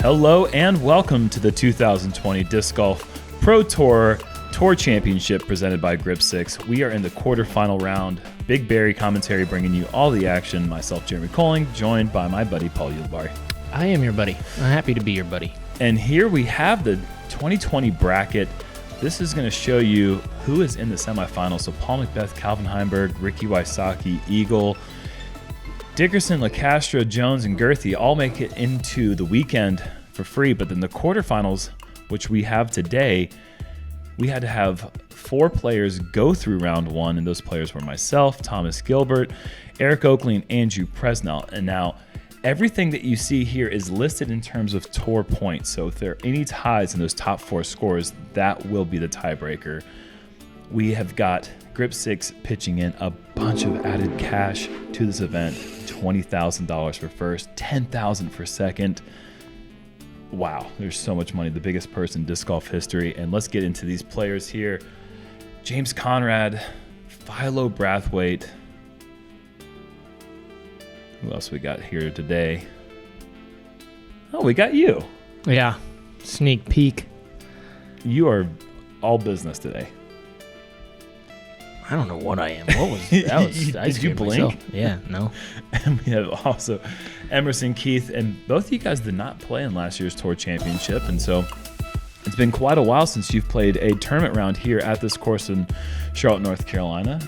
Hello and welcome to the 2020 Disc Golf Pro Tour Championship presented by Grip 6. We are in the quarterfinal round. Big Barry commentary bringing you all the action. Myself, Jeremy Koling, joined by my buddy Paul Ulibarri. I am your buddy. I'm happy to be your buddy. And here we have the 2020 bracket. This is going to show you who is in the semifinals. So Paul McBeth, Calvin Heimberg, Ricky Wysocki, Eagle, Dickerson, LaCastro, Jones, and Girthy all make it into the weekend for free. But then the quarterfinals, which we have today, we had to have 4 players go through round 1, and those players were myself, Thomas Gilbert, Eric Oakley, and Andrew Presnell. And now everything that you see here is listed in terms of tour points. So if there are any ties in those top 4 scores, that will be the tiebreaker. We have got Grip 6 pitching in a bunch of added cash to this event. $20,000 for first, $10,000 for second. Wow, there's so much money. The biggest purse in disc golf history. And let's get into these players here. James Conrad, Philo Brathwaite. Who else we got here today? Oh, we got you. Yeah, sneak peek. You are all business today. I don't know what I am. What was that? Did you blink? Myself. Yeah, no. And we have also Emerson, Keith, and both of you guys did not play in last year's tour championship, and so it's been quite a while since you've played a tournament round here at this course in Charlotte, North Carolina.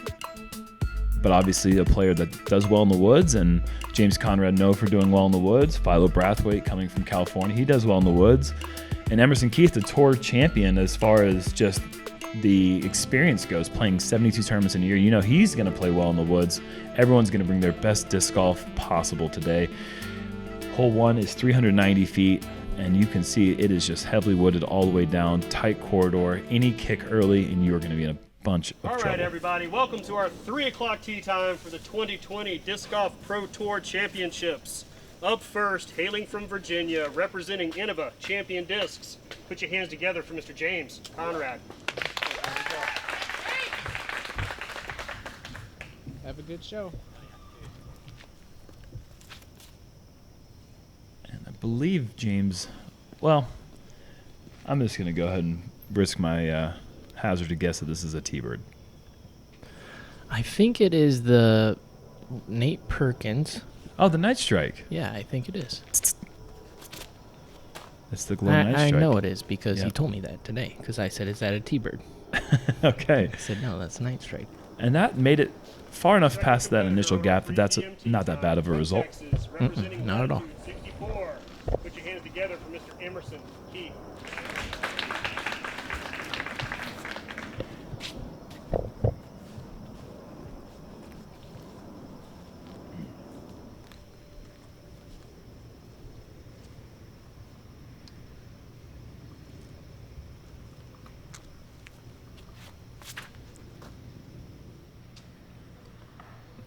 But obviously a player that does well in the woods, and James Conrad known for doing well in the woods. Philo Brathwaite coming from California, he does well in the woods. And Emerson Keith, the tour champion as far as just the experience goes, playing 72 tournaments in a year. You know he's going to play well in the woods. Everyone's going to bring their best disc golf possible today. Hole 1 is 390 feet, and you can see it is just heavily wooded all the way down, tight corridor. Any kick early, and you are going to be in a bunch of trouble. All right, everybody, welcome to our 3 o'clock tee time for the 2020 Disc Golf Pro Tour Championships. Up first, hailing from Virginia, representing Innova Champion Discs. Put your hands together for Mr. James Conrad. Have a good show. And I believe James, well, I'm just going to go ahead and risk my hazard to guess that this is a T-bird. I think it is the Nate Perkins. Oh, the Night Strike. Yeah, I think it is. It's the Glow Night I Strike. know it is because Yeah. he told me that today, because I said, is that a T-bird? Okay. I said, no, that's Night Strike. And that made it far enough past that initial gap that that's not that bad of a result. Not at all. 64. Put your hands together for Mr. Emerson Keith.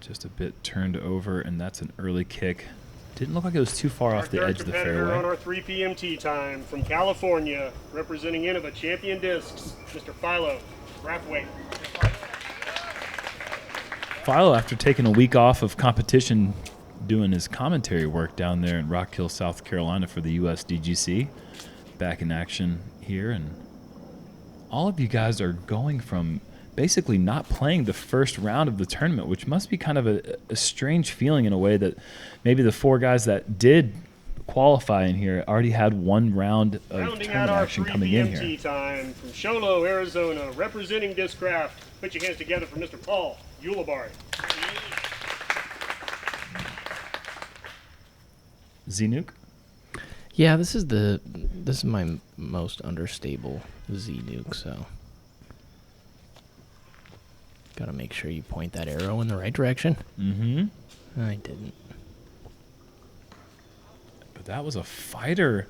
Just a bit turned over, and that's an early kick. Didn't look like it was too far off the Our edge of the competitor on fairway. our 3 p.m. tee time from California, representing Innova Champion Discs, Mr. Philo Brathwaite. Philo, after taking a week off of competition, doing his commentary work down there in Rock Hill, South Carolina for the USDGC, back in action here. And all of you guys are going from basically not playing the first round of the tournament, which must be kind of a strange feeling in a way that maybe the 4 guys that did qualify in here already had 1 round of Rounding tournament out our action 3 coming p.m. in here. tee time from Sholo, Arizona, representing Discraft. Put your hands together for Mr. Paul Ulibarri. Z-Nuke? Yeah, this is my most understable Z-Nuke, so gotta make sure you point that arrow in the right direction. Mm-hmm. I didn't. But that was a fighter,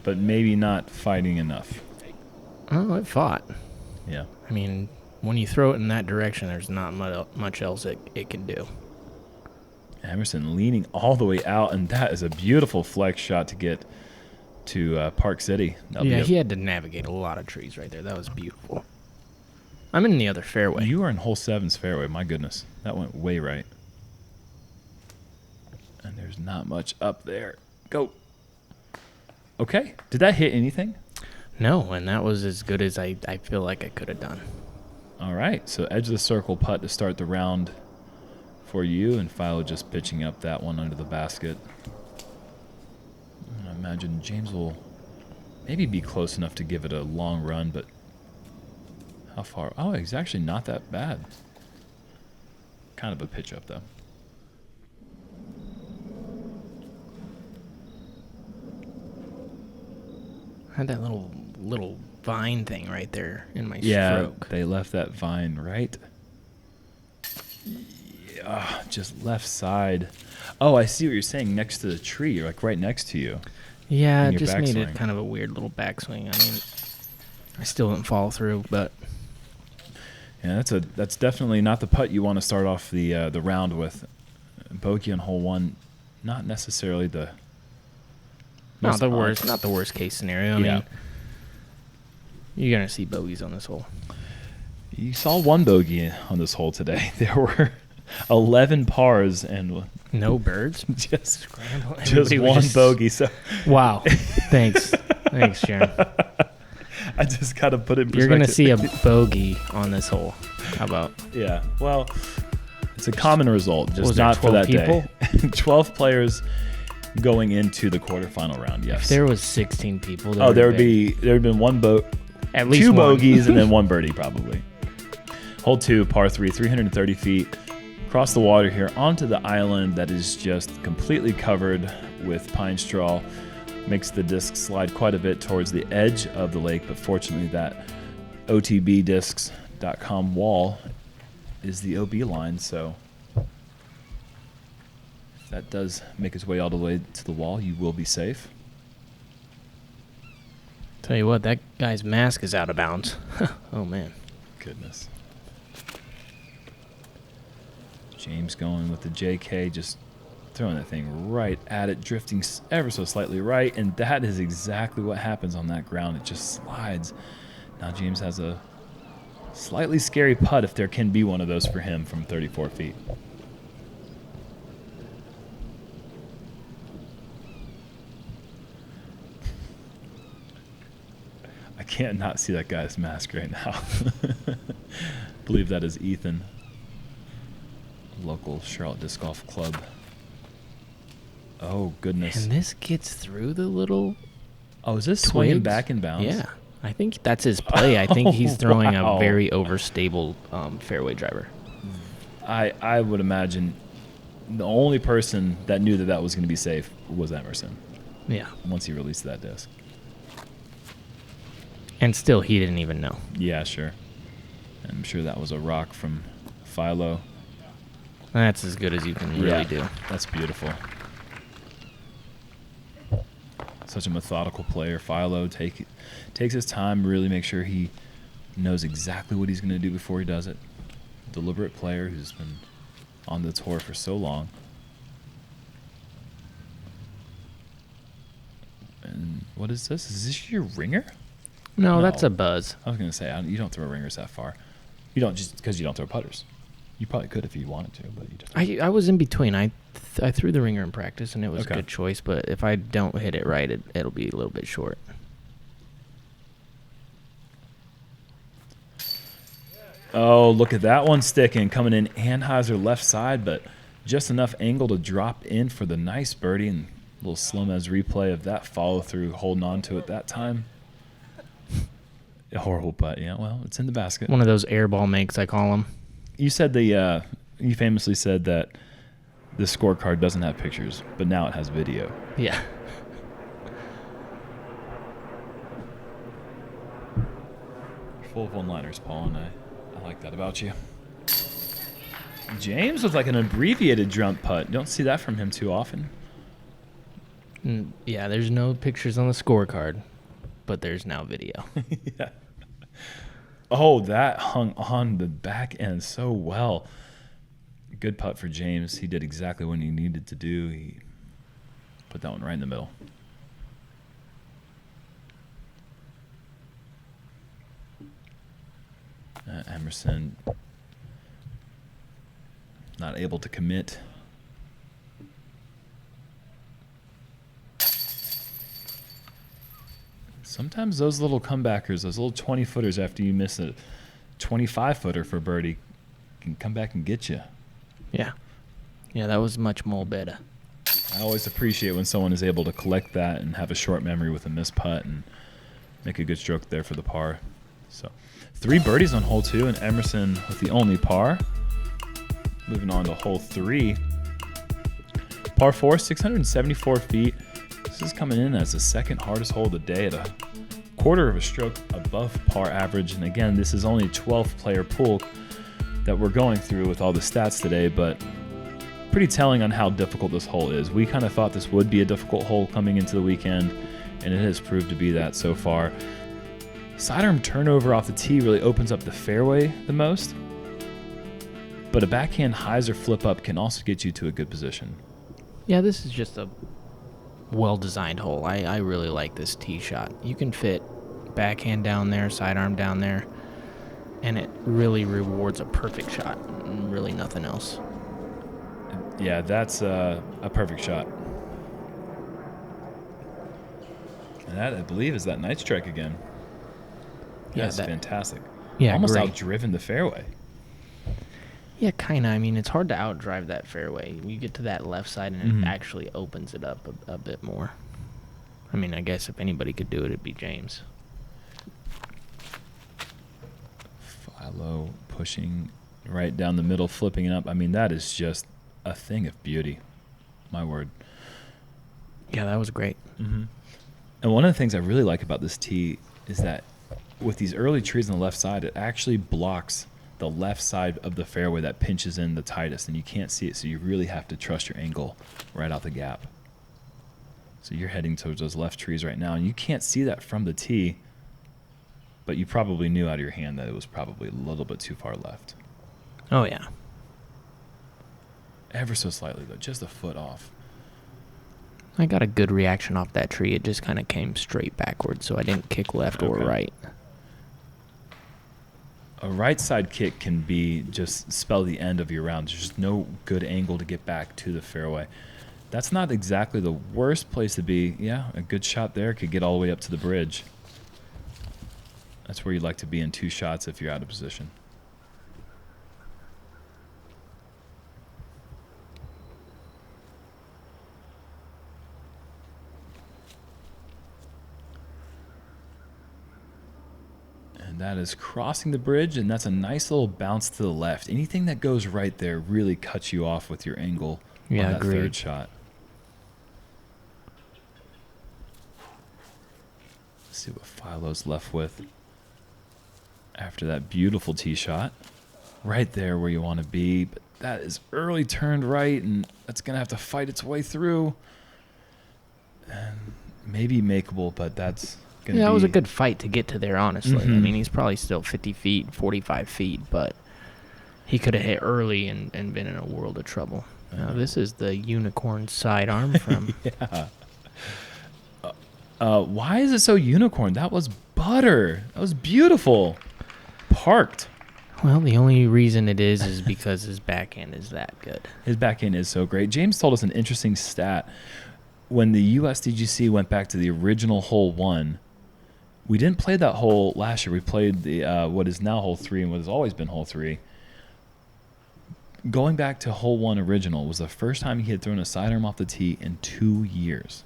but maybe not fighting enough. Oh, it fought. Yeah. I mean, when you throw it in that direction, there's not much else it can do. Emerson leaning all the way out, and that is a beautiful flex shot to get to Park City. Yeah, he had to navigate a lot of trees right there. That was beautiful. I'm in the other fairway. You are in hole 7's fairway. My goodness. That went way right. And there's not much up there. Go. Okay. Did that hit anything? No, and that was as good as I feel like I could have done. All right. So edge of the circle putt to start the round for you, and Philo just pitching up that one under the basket. I imagine James will maybe be close enough to give it a long run, but how far? Oh, he's actually not that bad. Kind of a pitch up, though. I had that little vine thing right there in my Yeah, stroke. they left that vine right. Yeah, just left side. Oh, I see what you're saying. Next to the tree, like right next to you. Yeah, in it your just made it backswing. kind of a weird little backswing. I mean, I still didn't follow through, but Yeah, that's definitely not the putt you want to start off the round with. Bogey on hole one, not necessarily the not the most worst case scenario. I Yeah. mean, you're gonna see bogeys on this hole. You saw one bogey on this hole today. There were 11 pars and No birds. just Scramble. just Everybody was one just- bogey. So Wow. Thanks, Jerm. I just got to put it in You're perspective. gonna see a bogey on this hole. How about? Yeah, well, it's a common result, just Was there not for 12 that day. 12 players going into the quarterfinal round. Yes. If there was 16 people. There would been one at least two one. bogeys and then one birdie probably. Hole 2, par 3, 330 feet. Across the water here onto the island that is just completely covered with pine straw. Makes the disc slide quite a bit towards the edge of the lake, but fortunately that otbdiscs.com wall is the OB line, so if that does make its way all the way to the wall, you will be safe. Tell you what, that guy's mask is out of bounds. Oh man. Goodness. James going with the JK, just throwing that thing right at it, drifting ever so slightly right, and that is exactly what happens on that ground. It just slides. Now James has a slightly scary putt, if there can be one of those for him, from 34 feet. I can't not see that guy's mask right now. Believe that is Ethan, local Charlotte Disc Golf Club. Oh, goodness. And this gets through the little Oh, is this swinging twigs. back in bounds? Yeah. I think that's his play. I think he's throwing Wow. a very overstable fairway driver. I would imagine the only person that knew that that was going to be safe was Emerson Yeah. once he released that disc. And still, he didn't even know. Yeah, sure. I'm sure that was a rock from Philo. That's as good as you can really do. That's beautiful. Such a methodical player. Philo takes his time, really make sure he knows exactly what he's going to do before he does it. Deliberate player who's been on the tour for so long. And what is this? Is this your ringer? No, No. that's a buzz. I was going to say, you don't throw ringers that far. You don't, just because you don't throw putters. You probably could if you wanted to, but you don't. I was in between. I threw the ringer in practice, and it was Okay. a good choice. But if I don't hit it right, it'll be a little bit short. Oh, look at that one sticking. Coming in Anheuser left side, but just enough angle to drop in for the nice birdie. And a little Slomez replay of that follow through, holding on to it that time. A horrible putt. Yeah, well, it's in the basket. One of those airball makes, I call them. You said you famously said that the scorecard doesn't have pictures, but now it has video. Yeah. You're full of one-liners, Paul, and I like that about you. James with like an abbreviated jump putt. Don't see that from him too often. Yeah, there's no pictures on the scorecard, but there's now video. Yeah. Oh, that hung on the back end so well. Good putt for James. He did exactly what he needed to do. He put that one right in the middle. Emerson not able to commit. Sometimes those little comebackers, those little 20-footers after you miss a 25-footer for birdie can come back and get you. Yeah. Yeah, that was much more better. I always appreciate when someone is able to collect that and have a short memory with a missed putt and make a good stroke there for the par. So 3 birdies on hole 2, and Emerson with the only par. Moving on to hole 3. Par 4, 674 feet. This is coming in as the second hardest hole of the day at a quarter of a stroke above par average. And again, this is only a 12-player pool that we're going through with all the stats today, but pretty telling on how difficult this hole is. We kind of thought this would be a difficult hole coming into the weekend, and it has proved to be that so far. Sidearm turnover off the tee really opens up the fairway the most, but a backhand hyzer flip up can also get you to a good position. Yeah, this is just a well-designed hole. I really like this tee shot. You can fit backhand down there, sidearm down there, and it really rewards a perfect shot and really nothing else. Yeah, that's a perfect shot. And that, I believe, is that night strike again. Yeah, That's fantastic. Yeah, almost great. outdriven the fairway. Yeah, kind of. I mean, it's hard to outdrive that fairway. You get to that left side, and it actually opens it up a bit more. I mean, I guess if anybody could do it, it'd be James. Philo pushing right down the middle, flipping it up. I mean, that is just a thing of beauty. My word. Yeah, that was great. Mm-hmm. And one of the things I really like about this tee is that with these early trees on the left side, it actually blocks the left side of the fairway that pinches in the tightest, and you can't see it, so you really have to trust your angle right out the gap. So you're heading towards those left trees right now, and you can't see that from the tee, but you probably knew out of your hand that it was probably a little bit too far left. Oh, yeah. Ever so slightly, though, just a foot off. I got a good reaction off that tree. It just kind of came straight backwards, so I didn't kick left or right. A right side kick can be just spell the end of your round. There's just no good angle to get back to the fairway. That's not exactly the worst place to be. Yeah, a good shot there could get all the way up to the bridge. That's where you'd like to be in 2 shots if you're out of position. That is crossing the bridge, and that's a nice little bounce to the left. Anything that goes right there really cuts you off with your angle on that agreed. third shot. Let's see what Philo's left with after that beautiful tee shot. Right there where you want to be, but that is early turned right, and that's going to have to fight its way through. And maybe makeable, but that's... Yeah, it was a good fight to get to there, honestly. I mean, he's probably still 50 feet, 45 feet, but he could have hit early and been in a world of trouble. Now, this is the unicorn sidearm from... why is it so unicorn? That was butter. That was beautiful. Parked. Well, the only reason it is because his backhand is that good. His backhand is so great. James told us an interesting stat. When the USDGC went back to the original hole 1, we didn't play that hole last year. We played the what is now hole 3 and what has always been hole 3. Going back to hole 1 original was the first time he had thrown a sidearm off the tee in 2 years,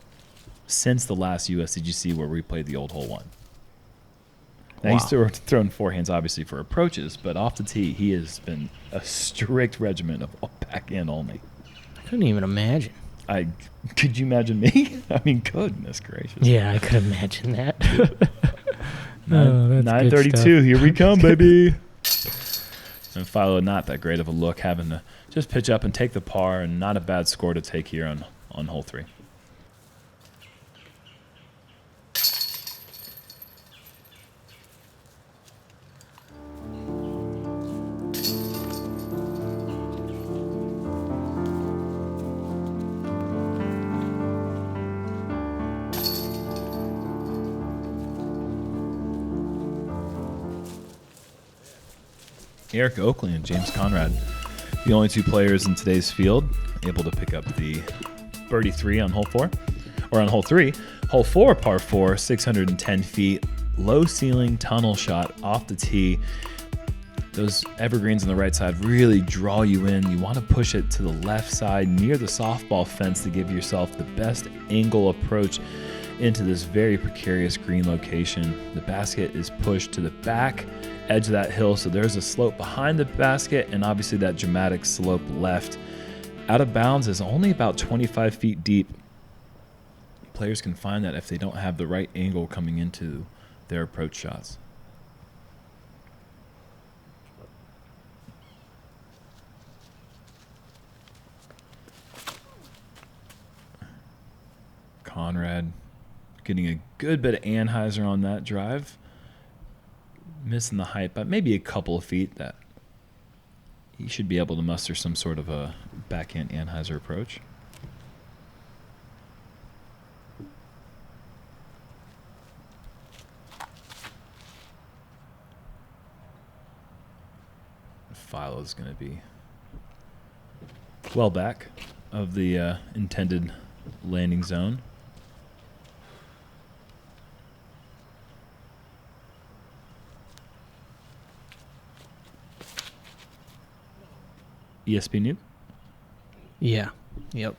since the last USDGC where we played the old hole 1. Now, he's thrown forehands, obviously, for approaches, but off the tee, he has been a strict regimen of backhand only. I couldn't even imagine. Could you imagine me? I mean, goodness gracious. Yeah, I could imagine that. 9:32, here we come, baby. And Philo, not that great of a look, having to just pitch up and take the par, and not a bad score to take here on hole 3. Eric Oakley and James Conrad, the only 2 players in today's field able to pick up the birdie 3 on hole 4. or on hole 3. Hole 4, par 4, 610 feet, low ceiling tunnel shot off the tee. Those evergreens on the right side really draw you in. You want to push it to the left side near the softball fence to give yourself the best angle approach into this very precarious green location. The basket is pushed to the back edge of that hill, so there's a slope behind the basket and obviously that dramatic slope left. Out of bounds is only about 25 feet deep. Players can find that if they don't have the right angle coming into their approach shots. Conrad getting a good bit of Anheuser on that drive. Missing the height by maybe a couple of feet. That he should be able to muster some sort of a backhand Anheuser approach. Philo is going to be well back of the intended landing zone. ESP new? Yeah. Yep.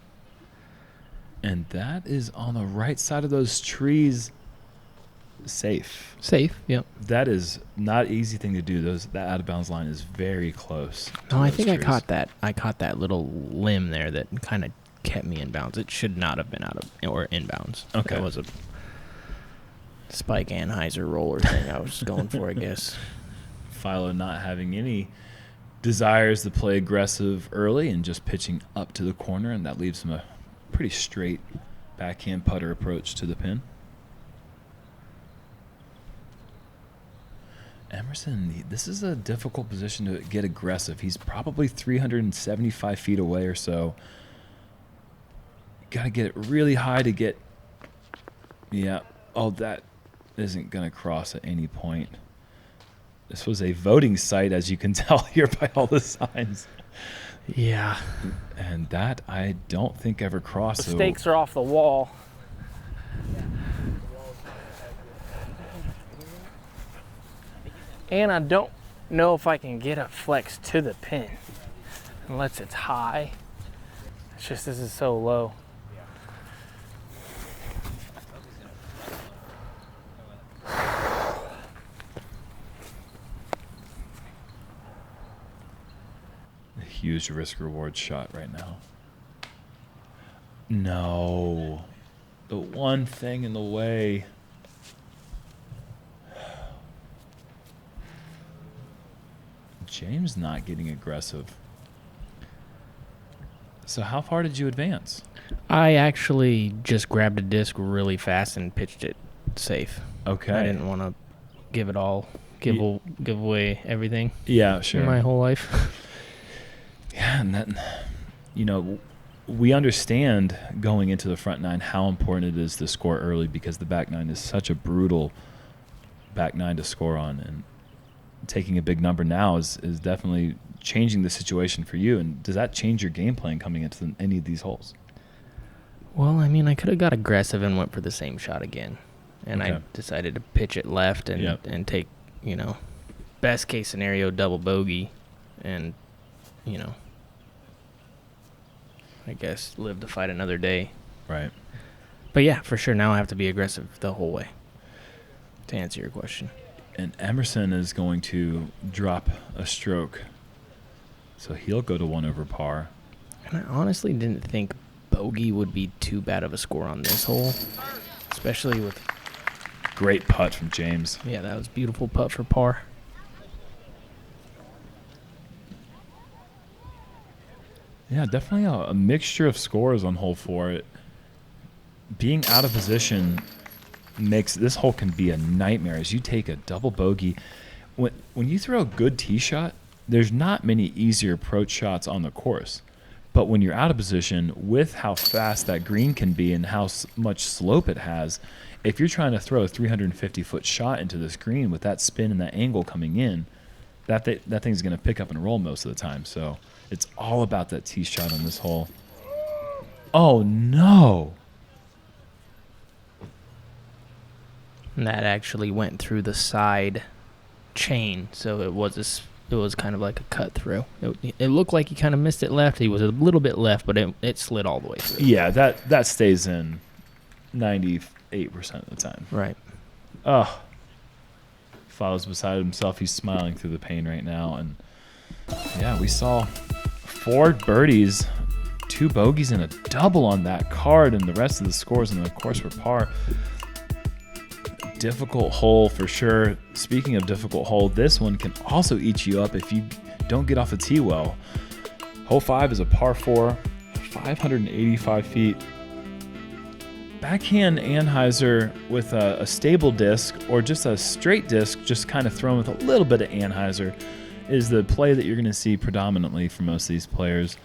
And that is on the right side of those trees. Safe. Safe. Yep. That is not an easy thing to do. That out of bounds line is very close. No, I think trees. I caught that little limb there that kind of kept me in bounds. It should not have been out of or in bounds. Okay. That was a Spike Anheuser roller thing I was going for, I guess. Philo not having any desires to play aggressive early and just pitching up to the corner, and that leaves him a pretty straight backhand putter approach to the pin. Emerson, this is a difficult position to get aggressive. He's probably 375 feet away or so. Got to get it really high to get... Yeah. Oh, that isn't going to cross at any point. This was a voting site, as you can tell here by all the signs. Yeah. And that I don't think ever crossed. The stakes are off the wall. And I don't know if I can get a flex to the pin unless it's high. It's just this is so low. A huge risk reward shot right now. No. The one thing in the way. James not getting aggressive. So how far did you advance? I actually just grabbed a disc really fast and pitched it safe. Okay. I didn't want to give it all, give away everything. Yeah, sure. In my whole life. Yeah, and that, we understand going into the front nine how important it is to score early because the back nine is such a brutal back nine to score on, and taking a big number now is definitely changing the situation for you. And does that change your game plan coming into any of these holes? Well, I mean, I could have got aggressive and went for the same shot again. And okay. I decided to pitch it left and take, best case scenario, double bogey and, I guess live to fight another day. Right. But yeah, for sure, now I have to be aggressive the whole way, to answer your question. And Emerson is going to drop a stroke. So he'll go to 1 over par. And I honestly didn't think bogey would be too bad of a score on this hole, especially with... Great putt from James. Yeah, that was beautiful putt for par. Yeah, definitely a mixture of scores on hole 4. Being out of position makes this hole can be a nightmare as you take a double bogey. When you throw a good tee shot, there's not many easier approach shots on the course. But when you're out of position, with how fast that green can be and how much slope it has, if you're trying to throw a 350-foot shot into this green with that spin and that angle coming in, that thing's going to pick up and roll most of the time. So it's all about that tee shot on this hole. Oh, no. And that actually went through the side chain, so it was kind of like a cut through. It looked like he kind of missed it left. He was a little bit left, but it slid all the way through. Yeah, that stays in 98% of the time. Right. Oh, Philo's beside himself. He's smiling through the pain right now. And yeah, we saw 4 birdies, 2 bogeys, and a double on that card, and the rest of the scores in the course were par. Difficult hole for sure. Speaking of difficult hole, this one can also eat you up if you don't get off the tee well. Hole 5 is a par 4, 585 feet. Backhand anhyzer with a stable disc or just a straight disc, just kind of thrown with a little bit of anhyzer, is the play that you're going to see predominantly for most of these players.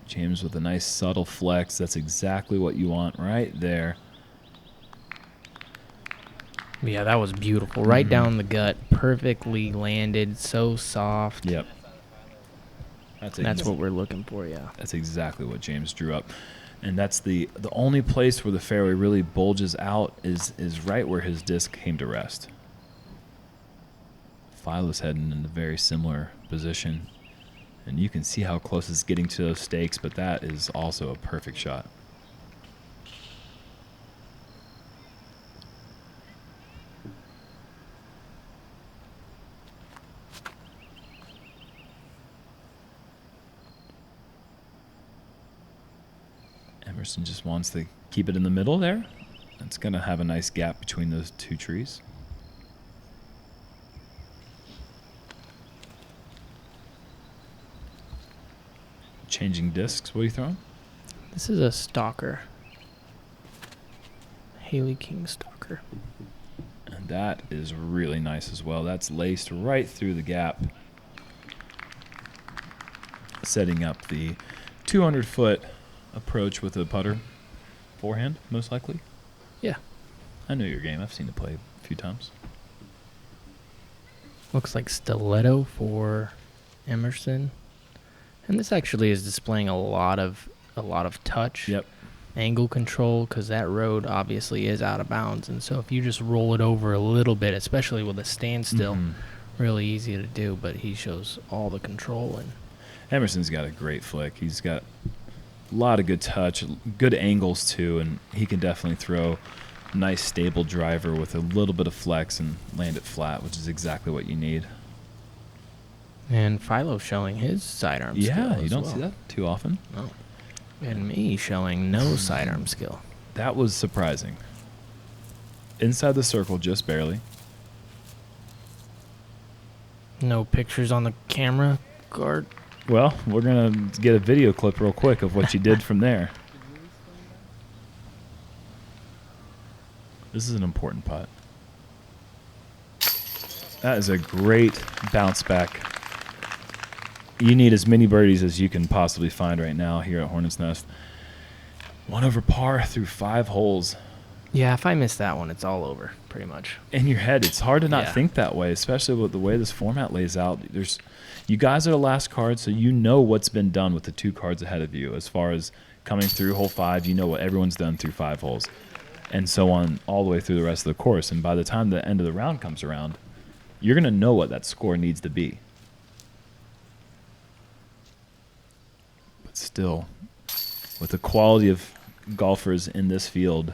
James with a nice subtle flex. That's exactly what you want right there. Yeah, that was beautiful. Right down the gut. Perfectly landed. So soft. Yep. That's what we're looking for, yeah. That's exactly what James drew up. And that's the only place where the fairway really bulges out is right where his disc came to rest. Philo's heading in a very similar position. And you can see how close it's getting to those stakes, but that is also a perfect shot. Emerson just wants to keep it in the middle there. It's going to have a nice gap between those 2 trees. Changing discs. What are you throwing? This is a stalker. Haley King stalker. And that is really nice as well. That's laced right through the gap, setting up the 200-foot approach with a putter. Forehand, most likely. Yeah. I know your game. I've seen it play a few times. Looks like stiletto for Emerson. And this actually is displaying a lot of touch. Yep. Angle control, because that road obviously is out of bounds. And so if you just roll it over a little bit, especially with a standstill, really easy to do, but he shows all the control. And Emerson's got a great flick. He's got a lot of good touch, good angles too, and he can definitely throw a nice stable driver with a little bit of flex and land it flat, which is exactly what you need. And Philo showing his sidearm skill. Yeah, you don't well. see that too often. No. And me showing no sidearm skill. That was surprising. Inside the circle, just barely. No pictures on the camera guard. Well, we're going to get a video clip real quick of what you did from there. This is an important putt. That is a great bounce back. You need as many birdies as you can possibly find right now here at Hornet's Nest. 1 over par through 5 holes. Yeah, if I miss that one, it's all over, pretty much. In your head, it's hard to not think that way, especially with the way this format lays out. You guys are the last card, so you know what's been done with the 2 cards ahead of you. As far as coming through hole 5, you know what everyone's done through 5 holes, and so on all the way through the rest of the course. And by the time the end of the round comes around, you're going to know what that score needs to be. But still, with the quality of golfers in this field,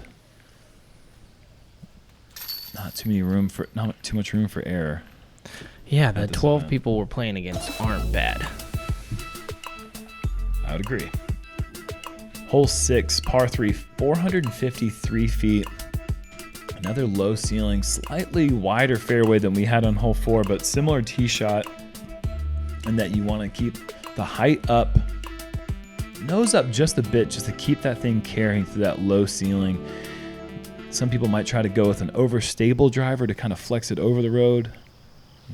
not too much room for error. Yeah, the 12 people we're playing against aren't bad. I would agree. Hole 6, par 3, 453 feet. Another low ceiling, slightly wider fairway than we had on hole 4, but similar tee shot in that you want to keep the height up, nose up just a bit, just to keep that thing carrying through that low ceiling. Some people might try to go with an overstable driver to kind of flex it over the road.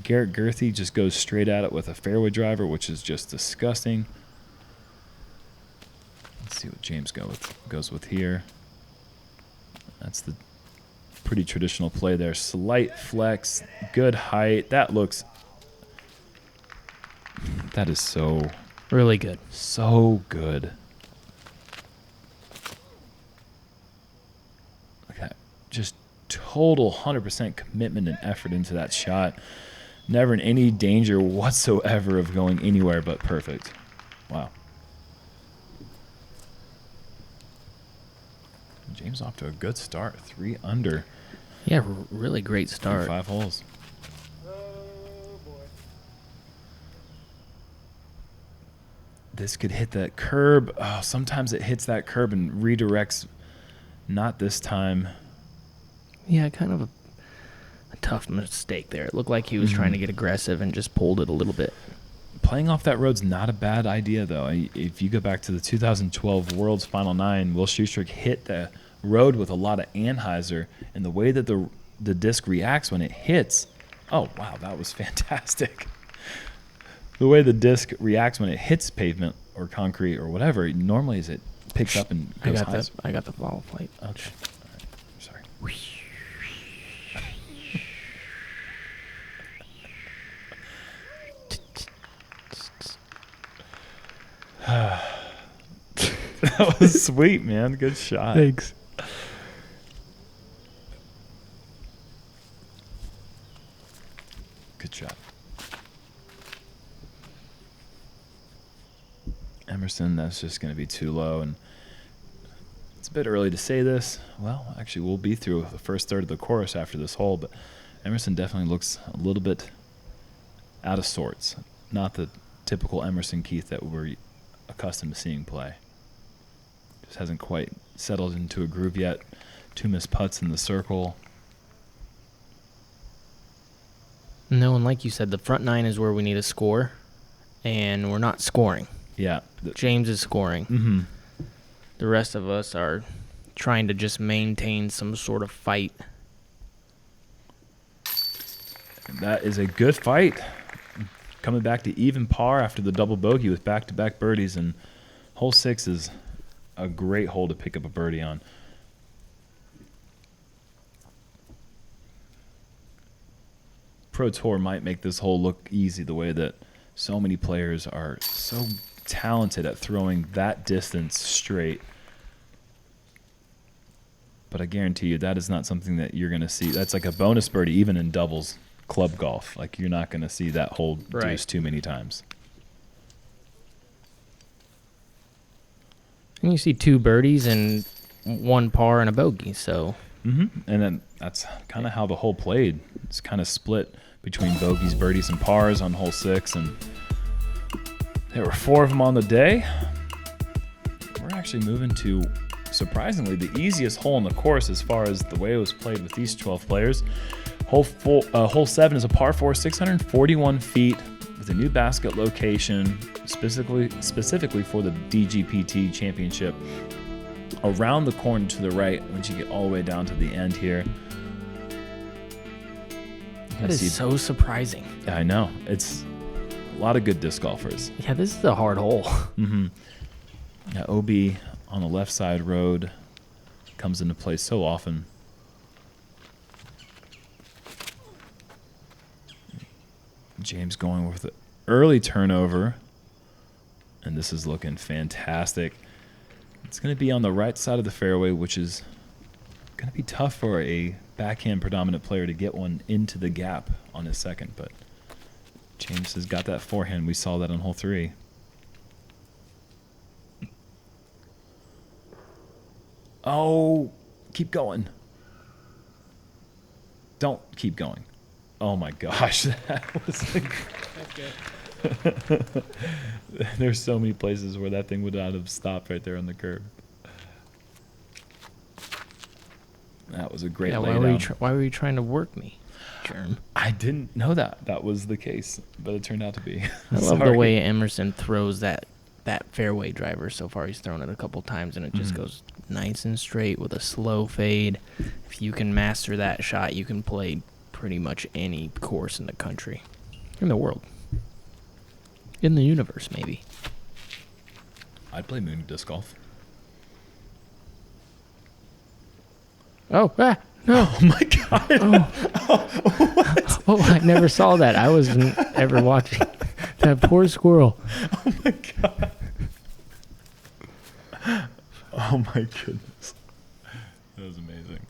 Garrett Girthy just goes straight at it with a fairway driver, which is just disgusting. Let's see what James goes with here. That's the Pretty traditional play there. Slight flex, good height. That is so Really good. good. Look at that. Just total 100% commitment and effort into that shot. Never in any danger whatsoever of going anywhere but perfect. Wow. James off to a good start. 3 under. Yeah, really great start. 5 holes. Oh boy. This could hit that curb. Oh, sometimes it hits that curb and redirects. Not this time. Yeah, kind of a tough mistake there. It looked like he was trying to get aggressive and just pulled it a little bit. Playing off that road's not a bad idea, though. If you go back to the 2012 World's Final 9, Will Schustrick hit the road with a lot of anhyzer, and the way that the disc reacts when it hits, oh, wow, that was fantastic. The way the disc reacts when it hits pavement or concrete or whatever, normally is it picks up and goes high. I got the follow plate. Okay. All right. Sorry. That was sweet, man. Good shot. Thanks. Good shot. Emerson, that's just going to be too low, and it's a bit early to say this. Well, actually, we'll be through the first third of the course after this hole, but Emerson definitely looks a little bit out of sorts. Not the typical Emerson Keith that we're accustomed to seeing play. Just hasn't quite settled into a groove yet. 2 missed putts in the circle. No, and like you said, the front 9 is where we need to score, and we're not scoring. Yeah. James is scoring. Mm-hmm. The rest of us are trying to just maintain some sort of fight. That is a good fight. Coming back to even par after the double bogey with back-to-back birdies, and hole 6 is a great hole to pick up a birdie on. Pro Tour might make this hole look easy the way that so many players are so talented at throwing that distance straight. But I guarantee you that is not something that you're going to see. That's like a bonus birdie even in doubles club golf. Like, you're not going to see that hole deuce too many times. And you see 2 birdies and 1 par and a bogey, so... And then that's kind of how the hole played. It's kind of split between bogeys, birdies, and pars on hole 6, and there were 4 of them on the day. We're actually moving to, surprisingly, the easiest hole in the course as far as the way it was played with these 12 players. Hole 7 is a par 4, 641 feet with a new basket location, specifically for the DGPT Championship. Around the corner to the right once you get all the way down to the end here. That is so surprising. Yeah, I know. It's a lot of good disc golfers. Yeah, this is a hard hole. Yeah, OB on the left side road comes into play so often. James going with the early turnover, and this is looking fantastic. It's going to be on the right side of the fairway, which is going to be tough for a backhand predominant player to get one into the gap on his second, but James has got that forehand. We saw that on hole 3. Oh, keep going. Don't keep going. Oh my gosh, that was like... There's so many places where that thing would not have stopped right there on the curb. That was a great laydown. Why were you trying to work me, Jerm? I didn't know that was the case, but it turned out to be. I love the way Emerson throws that fairway driver. So far, he's thrown it a couple times, and it just goes nice and straight with a slow fade. If you can master that shot, you can play pretty much any course in the country, in the world, in the universe, maybe. I'd play moon disc golf. Oh, no. Oh my God. Oh, I never saw that. I wasn't ever watching. That poor squirrel. Oh my God. Oh my goodness. That was amazing.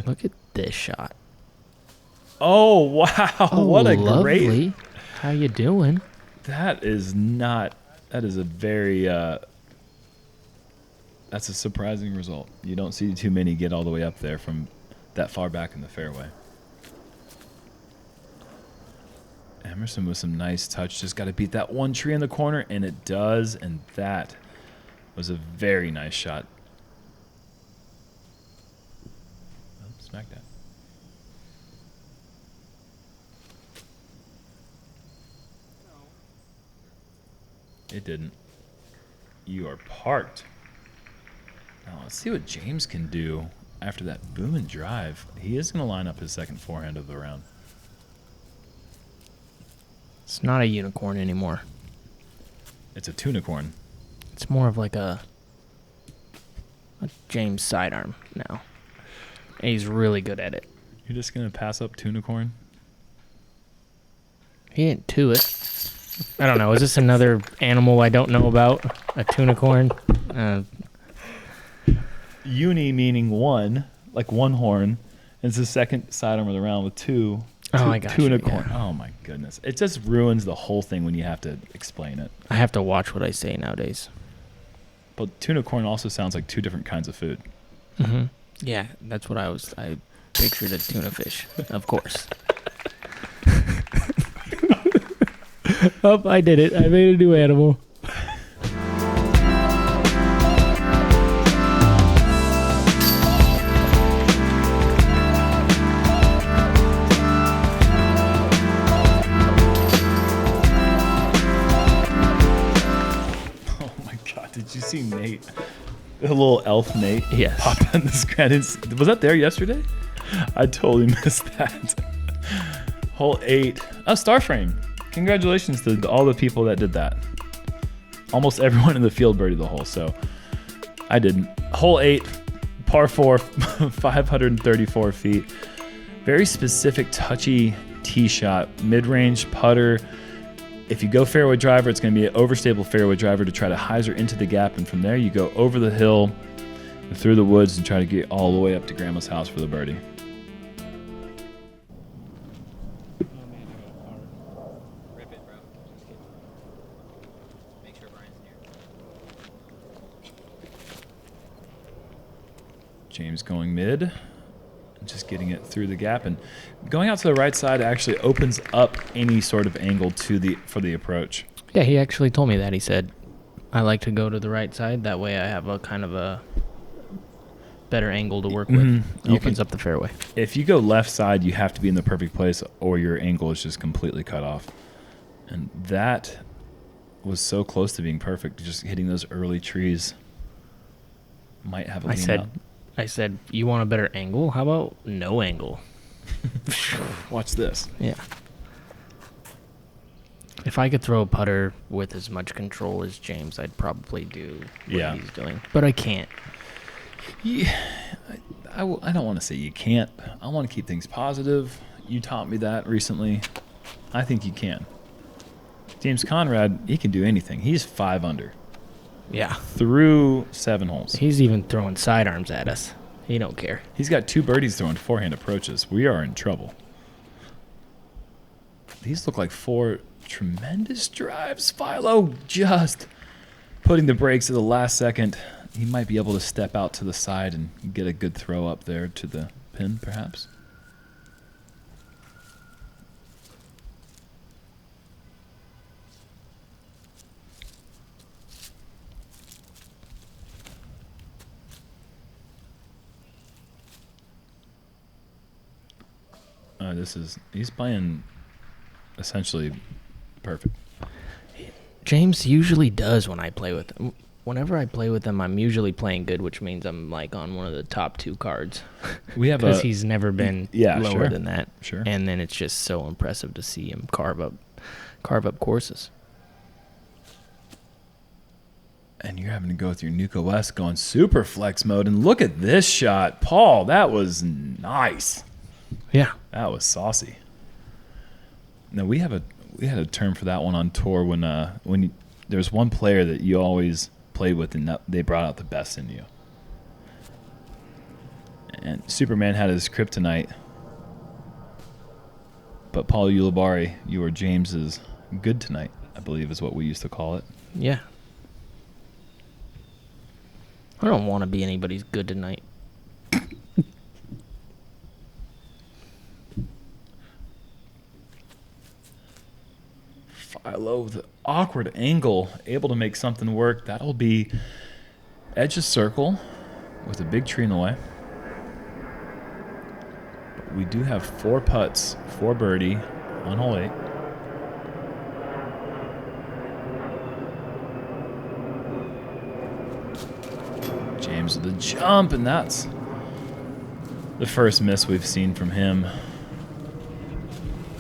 Look at this shot. Oh, wow. Oh, what a lovely. great. How you doing? That is a very, that's a surprising result. You don't see too many get all the way up there from that far back in the fairway. Emerson with some nice touch. Just got to beat that one tree in the corner, and it does, and that was a very nice shot. Oh, smack that. It didn't. You are parked. Now let's see what James can do after that boom and drive. He is going to line up his second forehand of the round. It's not a unicorn anymore. It's a tunicorn. It's more of like a James sidearm now. And he's really good at it. You're just going to pass up tunicorn? He didn't to it. I don't know. Is this another animal I don't know about? A tunicorn? Uni meaning one, like one horn. And it's the second sidearm of the round with two. Oh, I got tunicorn. you, yeah. Oh my goodness. It just ruins the whole thing when you have to explain it. I have to watch what I say nowadays. But tunicorn also sounds like two different kinds of food. Mm-hmm. Yeah, that's what I pictured a tuna fish, of course. Oh, I did it. I made a new animal. Did you see Nate? The little elf Nate? Yes. Pop on the screen. Was that there yesterday? I totally missed that. Hole 8. Oh, star frame. Congratulations to all the people that did that. Almost everyone in the field birdied the hole, so I didn't. Hole 8, par 4, 534 feet. Very specific, touchy tee shot. Mid-range putter. If you go fairway driver, it's going to be an overstable fairway driver to try to hyzer into the gap, and from there you go over the hill and through the woods and try to get all the way up to Grandma's house for the birdie. Rip it, bro. Just kidding. Make sure Brian's near. James going mid, and just getting it through the gap, and going out to the right side actually opens up any sort of angle for the approach. Yeah, he actually told me that. He said, I like to go to the right side. That way I have a kind of a better angle to work with. Mm-hmm. It opens up the fairway. If you go left side, you have to be in the perfect place or your angle is just completely cut off. And that was so close to being perfect. Just hitting those early trees might have a lean out. I said, you want a better angle? How about no angle? Watch this. Yeah. If I could throw a putter with as much control as James, I'd probably do what he's doing. But I can't. Yeah, I don't want to say you can't. I want to keep things positive. You taught me that recently. I think you can. James Conrad, he can do anything. He's 5 under. Yeah. Through 7 holes. He's even throwing sidearms at us. He don't care. He's got 2 birdies throwing forehand approaches. We are in trouble. These look like 4 tremendous drives. Philo just putting the brakes at the last second. He might be able to step out to the side and get a good throw up there to the pin, perhaps. He's playing essentially perfect. James usually does when I play with him. Whenever I play with him, I'm usually playing good, which means I'm like on one of the top 2 cards. We have because he's never been lower than that. Sure. And then it's just so impressive to see him carve up courses. And you're having to go with your Nuka West going super flex mode. And look at this shot. Paul, that was nice. Yeah. That was saucy. Now, we had a term for that one on tour when there's one player that you always played with and they brought out the best in you. And Superman had his kryptonite. But Paul Ulibarri, you were James's good tonight, I believe is what we used to call it. Yeah. I don't want to be anybody's good tonight. Philo with an awkward angle, able to make something work. That'll be edge of circle with a big tree in the way. But we do have 4 putts for birdie on hole 8. James with a jump, and that's the first miss we've seen from him.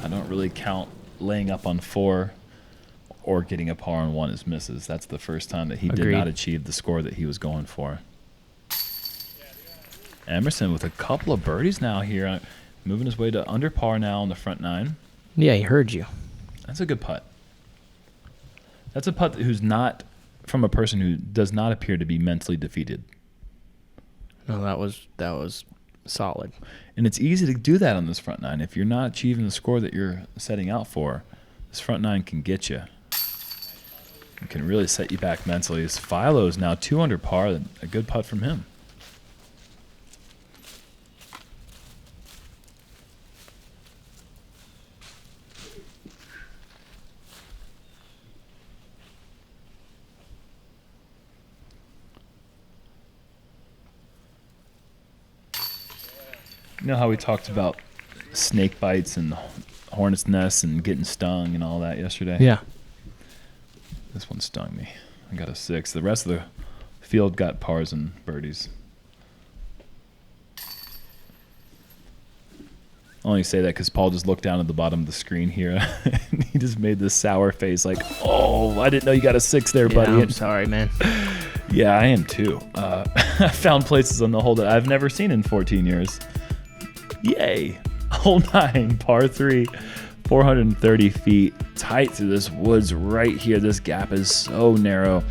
I don't really count laying up on 4 or getting a par on 1 as misses. That's the first time that he Agreed. did not achieve the score that he was going for. Emerson with a couple of birdies now here, moving his way to under par now on the front 9. Yeah, he heard you. That's a good putt. That's a putt who's not from a person who does not appear to be mentally defeated. No, that was solid. And it's easy to do that on this front 9. If you're not achieving the score that you're setting out for, this front 9 can get you. It can really set you back mentally. As Philo is now 2 under par, a good putt from him. You know how we talked about snake bites and hornet's nests and getting stung and all that yesterday? Yeah. This one stung me. I got a 6. The rest of the field got pars and birdies. I only say that because Paul just looked down at the bottom of the screen here and he just made this sour face like, oh, I didn't know you got a 6 there, buddy. Yeah, I'm sorry, man. Yeah, I am too. I found places on the hole that I've never seen in 14 years. Yay. Hole 9, par 3, 430 feet, tight through this woods right here. This gap is so narrow.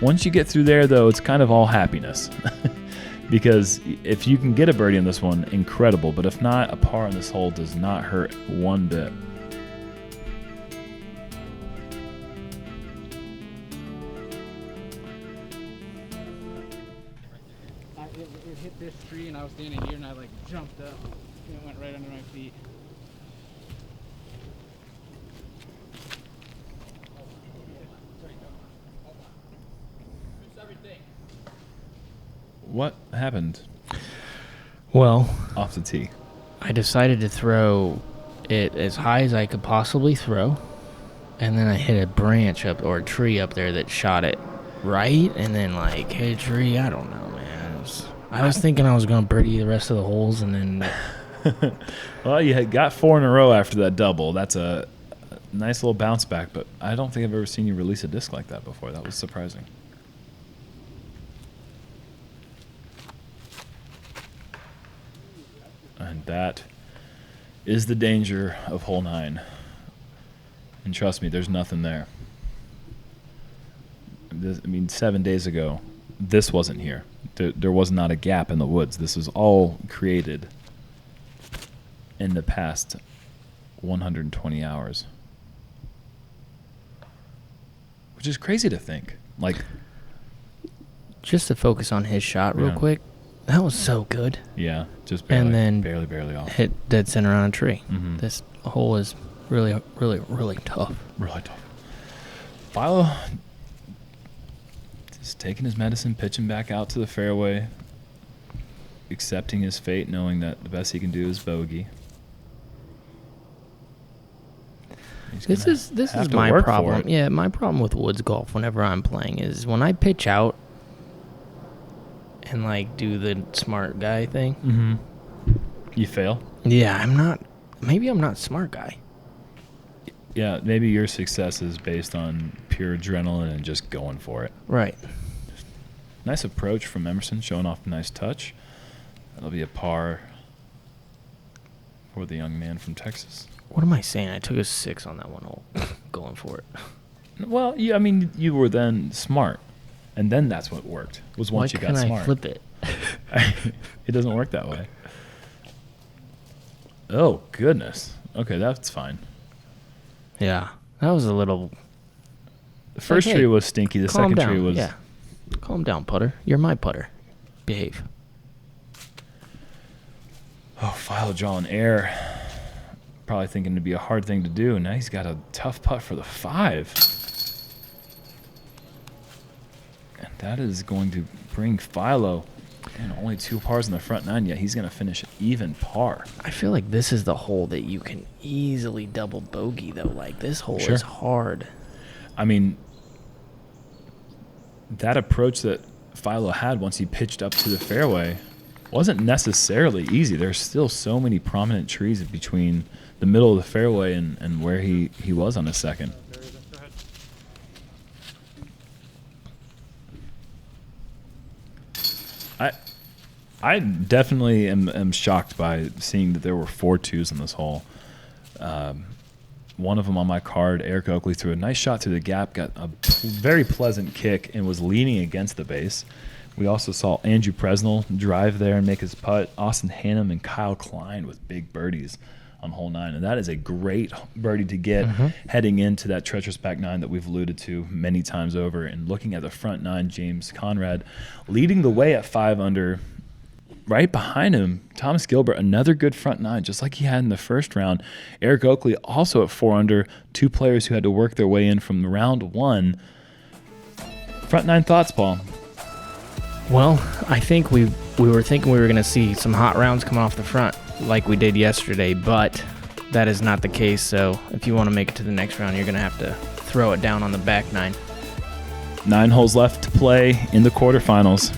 Once you get through there, though, it's kind of all happiness. Because if you can get a birdie on this one, incredible. But if not, a par on this hole does not hurt one bit. It hit this tree and I was standing here and I like jumped up and it went right under my feet. What happened Well, off the tee? I decided to throw it as high as I could possibly throw, and then I hit a branch up or a tree up there that shot it right, and then like hit a tree. I don't know, man. I was thinking I was going to birdie the rest of the holes, and then Well, you had got 4 in a row after that double. That's a nice little bounce back, but I don't think I've ever seen you release a disc like that before. That was surprising. And that is the danger of hole 9. And trust me, there's nothing there. I mean, 7 days ago, this wasn't here. There was not a gap in the woods. This was all created in the past 120 hours. Which is crazy to think. Like, just to focus on his shot real Yeah. quick, that was so good. yeah, just barely, And then barely off. Hit dead center on a tree. Mhm. This hole is really, really, really tough. Really tough. Philo just taking his medicine, pitching back out to the fairway, accepting his fate, knowing that the best he can do is bogey. He's This gonna is have to my work for problem. it. Yeah, my problem with woods golf whenever I'm playing is when I pitch out and like do the smart guy thing. Mm-hmm. You fail? Yeah, maybe I'm not smart guy. Yeah, maybe your success is based on pure adrenaline and just going for it. Right. Nice approach from Emerson, showing off a nice touch. That'll be a par for the young man from Texas. What am I saying? I took a 6 on that one hole. Going for it. Well, I mean, you were then smart, and then that's what worked. Was once you got smart. Why can't I flip it? It doesn't work that way. Oh goodness. Okay, that's fine. Yeah, that was a little. The first tree was stinky. The second tree was. Yeah. Calm down, putter. You're my putter. Behave. Oh, Philo drawing air. Probably thinking it'd be a hard thing to do. Now he's got a tough putt for the 5. And that is going to bring Philo. And only 2 pars in the front 9 yet. He's going to finish even par. I feel like this is the hole that you can easily double bogey, though. Like, this hole is hard. I mean, that approach that Philo had once he pitched up to the fairway wasn't necessarily easy. There's still so many prominent trees between the middle of the fairway and where he was on his second. I definitely am shocked by seeing that there were 4 2s in this hole. One of them on my card, Eric Oakley threw a nice shot through the gap, got a very pleasant kick, and was leaning against the base. We also saw Andrew Presnell drive there and make his putt. Austin Hannum and Kyle Klein with big birdies on hole 9. And that is a great birdie to get heading into that treacherous back 9 that we've alluded to many times over. And looking at the front 9, James Conrad leading the way at 5 under. Right behind him, Thomas Gilbert, another good front 9, just like he had in the first round. Eric Oakley also at 4 under, 2 players who had to work their way in from round 1. Front 9 thoughts, Paul? Well, I think we were thinking we were going to see some hot rounds coming off the front like we did yesterday, but that is not the case. So if you want to make it to the next round, you're going to have to throw it down on the back 9. 9 holes left to play in the quarterfinals.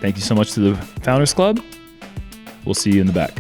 Thank you so much to the Founders Club. We'll see you in the back.